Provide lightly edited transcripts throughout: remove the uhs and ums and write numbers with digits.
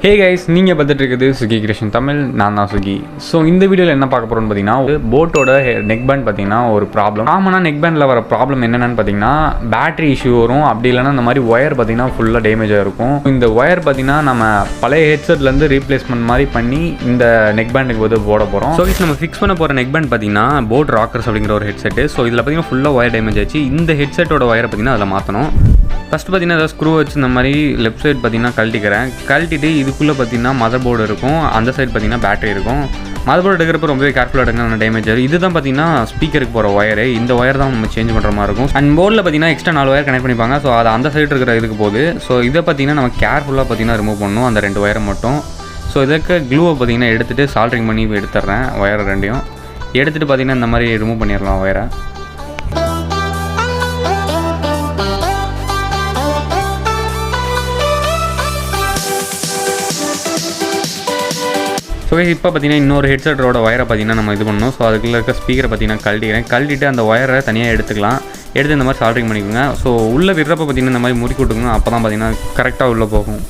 Hey guys, நீங்க பார்த்துட்டு இருக்குது சுகி கிரியேஷன் தமிழ். நான் தான் சுகி. ஸோ இந்த வீடியோவில் என்ன பார்க்க போகிறோம்னு பார்த்தீங்கன்னா, ஒரு போட்டோட நெக் பேண்ட் பார்த்தீங்கன்னா ஒரு ப்ராப்ளம். காமனாக நெக் பேண்டில் வர ப்ராப்ளம் என்னென்னு பார்த்தீங்கன்னா, பேட்டரி இஷ்யூ வரும். அப்படி இல்லைன்னா இந்த மாதிரி ஒயர் பார்த்தீங்கன்னா ஃபுல்லாக டேமேஜாக இருக்கும். இந்த ஒயர் பார்த்தீங்கன்னா நம்ம பழைய ஹெட்செட்லேருந்து ரீப்ளேஸ்மெண்ட் மாதிரி பண்ணி இந்த நெக் பேண்டுக்கு வந்து போட போகிறோம். ஸோ நம்ம ஃபிக்ஸ் பண்ண போகிற நெக் பேண்ட் பார்த்தீங்கன்னா போட் ராக்கர்ஸ் அப்படிங்கிற ஒரு ஹெட்செட்டு. ஸோ இதில் பார்த்தீங்கன்னா ஃபுல்லாக ஒயர் டேமேஜ் ஆச்சு. இந்த ஹெட்செட்டோட ஒயரை பார்த்தீங்கன்னா அதில் மாற்றணும். ஃபஸ்ட்டு பார்த்தீங்கன்னா ஏதாவது ஸ்க்ரூ வச்சு இந்த மாதிரி லெஃப்ட் சைடு பார்த்தீங்கன்னா கழட்டிட்டு இதுக்குள்ளே பார்த்தீங்கன்னா மதர் போர்டு இருக்கும், அந்த சைடு பார்த்தீங்கன்னா பேட்டரி இருக்கும். மதர் போர்டு எடுக்கிறப்ப ரொம்பவே கேர்ஃபுல்லாக எடுங்க, டேமேஜ் ஆகும். இதுதான் பார்த்தீங்கன்னா ஸ்பீக்கருக்கு போகிற ஒயரு. இந்த ஒயர் தான் நம்ம சேஞ்ச் பண்ணுற மாதிரி இருக்கும். அண்ட் போர்டில் பார்த்தீங்கன்னா எக்ஸ்ட்ரா 4 ஒயர் கனெக்ட் பண்ணிப்பாங்க. ஸோ அது அந்த சைடு இருக்கிற இதுக்கு போகுது. ஸோ இதை பார்த்தீங்கன்னா நம்ம கேர்ஃபுல்லாக பார்த்தீங்கன்னா ரிமூவ் பண்ணணும், அந்த 2 ஒயரை மட்டும். ஸோ இதுக்கு க்ளூவை பார்த்தீங்கன்னா எடுத்துகிட்டு சால்ட்ரிங் பண்ணி எடுத்துட்றேன். ஒயரை ரெண்டையும் எடுத்துகிட்டு பார்த்தீங்கன்னா இந்த மாதிரி ரிமூவ் பண்ணிடலாம் ஒயரை. ஸோ இப்போ பார்த்தீங்கன்னா இன்னொரு ஹெட்செட்டோட ஒயரை பார்த்தீங்கன்னா நம்ம இது பண்ணணும். ஸோ அதுக்குள்ள இருக்க ஸ்பீக்கரை பார்த்தீங்கன்னா கழட்டிட்டு அந்த ஒயரை தனியாக எடுத்துக்கலாம். எடுத்து இந்த மாதிரி சால்ட்ரிங் பண்ணிக்கோங்க. ஸோ உள்ளே விடுறப்ப பார்த்தீங்கன்னா இந்த மாதிரி முறுக்கி விட்டுங்க, அப்போ தான் பார்த்தீங்கன்னா கரெக்டாக உள்ளே போகும்.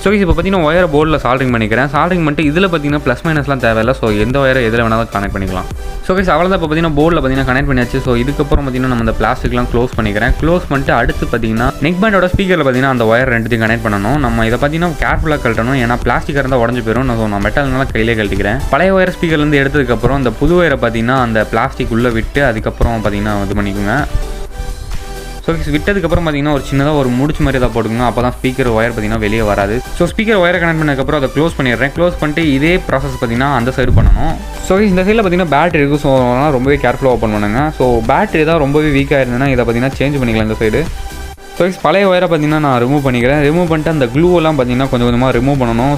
ஸோ இப்போ பார்த்தீங்கன்னா ஒயரை போர்டில் சால்ட்ரிங் பண்ணிக்கிறேன். சால்ட்ரிங் பண்ணிட்டு இதில் பார்த்தீங்கன்னா ப்ளஸ் மைனஸ்லாம் தேவையில்லை. ஸோ எந்த ஒயரை எதில் வேணாலும் கனெக்ட் பண்ணிக்கலாம். ஸோ அவ்வளோதான். இப்போ பார்த்தீங்கன்னா போர்டில் பார்த்தீங்கன்னா கனெக்ட் பண்ணியாச்சு. ஸோ இதுக்கப்புறம் பார்த்தீங்கன்னா நம்ம அந்த பிளாஸ்டிக்லாம் க்ளோஸ் பண்ணிக்கிறேன். க்ளோஸ் பண்ணிட்டு அடுத்து பார்த்தீங்கன்னா நெக் பேண்டோட ஸ்பீக்கரில் பார்த்தீங்கன்னா அந்த ஒயர் ரெண்டுத்தையும் கனெக்ட் பண்ணணும். நம்ம இதை பார்த்தீங்கன்னா கேர்ஃபுல்லாக கழட்டணும், ஏன்னா பிளாஸ்டிக்காக இருந்தால் உடஞ்சி போயிடும். நான் மெட்டல்னால கையிலே கழட்டிக்கிறேன். பழைய ஒயர் ஸ்பீக்கர்லேருந்து எடுத்ததுக்கப்புறம் அந்த புது ஒயரை பார்த்தீங்கன்னா அந்த பிளாஸ்டிக் உள்ளே விட்டு அதுக்கப்புறம் பார்த்தீங்கன்னா இது பண்ணிக்கோங்க. ஸோ விட்டதுக்கப்புறம் பார்த்தீங்கன்னா ஒரு சின்னதாக ஒரு முடிச்சு மாதிரி தான் போட்டுக்கோங்க, அப்போ தான் ஸ்பீக்கர் ஒயர் பார்த்தீங்கன்னா வெளியே வராது. ஸோ ஸ்பீக்கர் ஒயரை கனெக்ட் பண்ணதுக்கப்புறம் அதை க்ளோஸ் பண்ணிடுறேன். க்ளோஸ் பண்ணிட்டு இதே ப்ராசஸ் பார்த்தீங்கன்னா அந்த சைடு பண்ணணும். ஸோ இந்த சைடில் பார்த்தீங்கன்னா பேட்டரி இருக்குது. ஸோ அதனால் ரொம்பவே கேர்ஃபுல்லாக ஓப்பன் பண்ணுங்க. ஸோ பேட்டரி தான் ரொம்பவே வீக்காக இருந்ததுன்னா இதை பார்த்தீங்கன்னா சேஞ்ச் பண்ணிக்கலாம் இந்த சைடு. ஸோ பழைய ஒயரை பார்த்தீங்கன்னா நான் ரிமூவ் பண்ணிக்கிறேன். ரிமூவ் பண்ணிட்டு அந்த க்ளூவெல்லாம் பார்த்தீங்கன்னா கொஞ்சம் கொஞ்சமாக ரிமூவ் பண்ணணும்.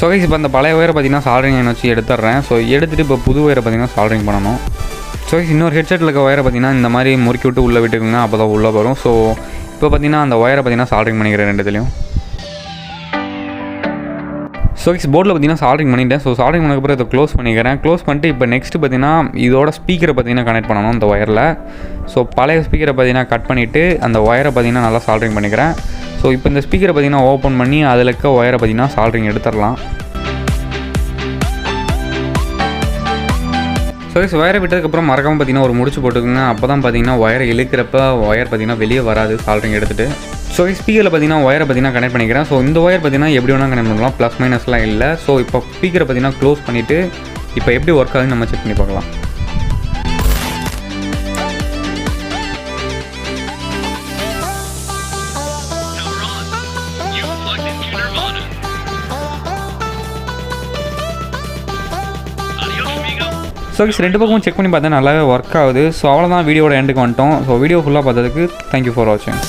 ஸோ இப்போ அந்த பழைய ஒயரை பார்த்தீங்கன்னா சால்ட்ரிங் வச்சு எடுத்துடுறேன். ஸோ எடுத்துகிட்டு இப்போ புது ஒயரை பார்த்தீங்கன்னா சால்ட்ரிங் பண்ணணும். ஸோ இன்னொரு ஹெட்செட்டில் இருக்க ஒயரை பார்த்தீங்கன்னா இந்த மாதிரி முறுக்கி விட்டு உள்ளே விட்டுக்குங்க, அப்போ தான் உள்ளே வரும். ஸோ இப்போ பார்த்தீங்கன்னா அந்த ஒயரை பார்த்தீங்கன்னா சால்ட்ரிங் பண்ணிக்கிறேன் ரெண்டுத்துலையும். ஸோ போர்டில் பார்த்தீங்கன்னா சால்ட்ரிங் பண்ணிட்டேன். ஸோ சால்ட்ரிங் பண்ணதுக்கப்புறம் இதை க்ளோஸ் பண்ணிக்கிறேன். க்ளோஸ் பண்ணிட்டு இப்போ நெக்ஸ்ட்டு பார்த்தீங்கன்னா இதோட ஸ்பீக்கரை பார்த்தீங்கன்னா கனெக்ட் பண்ணணும் இந்த ஒயரில். ஸோ பழைய ஸ்பீக்கரை பார்த்தீங்கன்னா கட் பண்ணிவிட்டு அந்த ஒயரை பார்த்தீங்கன்னா நல்லா சால்ட்ரிங் பண்ணிக்கிறேன். ஸோ இப்போ இந்த ஸ்பீக்கரை பார்த்தீங்கன்னா ஓப்பன் பண்ணி அதில் இருக்க ஒயரை பார்த்தீங்கன்னா சால்ட்ரிங் எடுத்துடலாம். ஸோ ஒயரை விட்டதுக்கப்புறம் மறக்காமல் பார்த்தீங்கன்னா ஒரு முடிச்சு போட்டுக்கோங்க, அப்போ தான் பார்த்தீங்கன்னா ஒயரை இழுக்கிறப்ப ஒயர் பார்த்தீங்கன்னா வெளியே வராது சால்ட்ரிங் எடுத்துகிட்டு. ஸோ ஸ்பீக்கரில் பார்த்தீங்கன்னா ஒயரை பார்த்தீங்கன்னா கனெக்ட் பண்ணிக்கிறேன். ஸோ இந்த ஒயர் பார்த்தீங்கன்னா எப்படி வேணால் கனெக்ட் பண்ணலாம், ப்ளஸ் மைனஸ்லாம் இல்லை. ஸோ இப்போ ஸ்பீக்கரை பார்த்தீங்கன்னா க்ளோஸ் பண்ணிவிட்டு இப்போ எப்படி ஒர்க் ஆகுதுன்னு நம்ம செக் பண்ணி பார்க்கலாம். ஸோ 2 பக்கமும் செக் பண்ணி பார்த்தா நல்லாவே ஒர்க் ஆகுது. ஸோ அவ்வளோதான், வீடியோட எண்டுக்கு வந்துட்டோம். ஸோ வீடியோ ஃபுல்லாக பார்த்ததுக்கு தேங்க்யூ ஃபார் வாட்சிங்.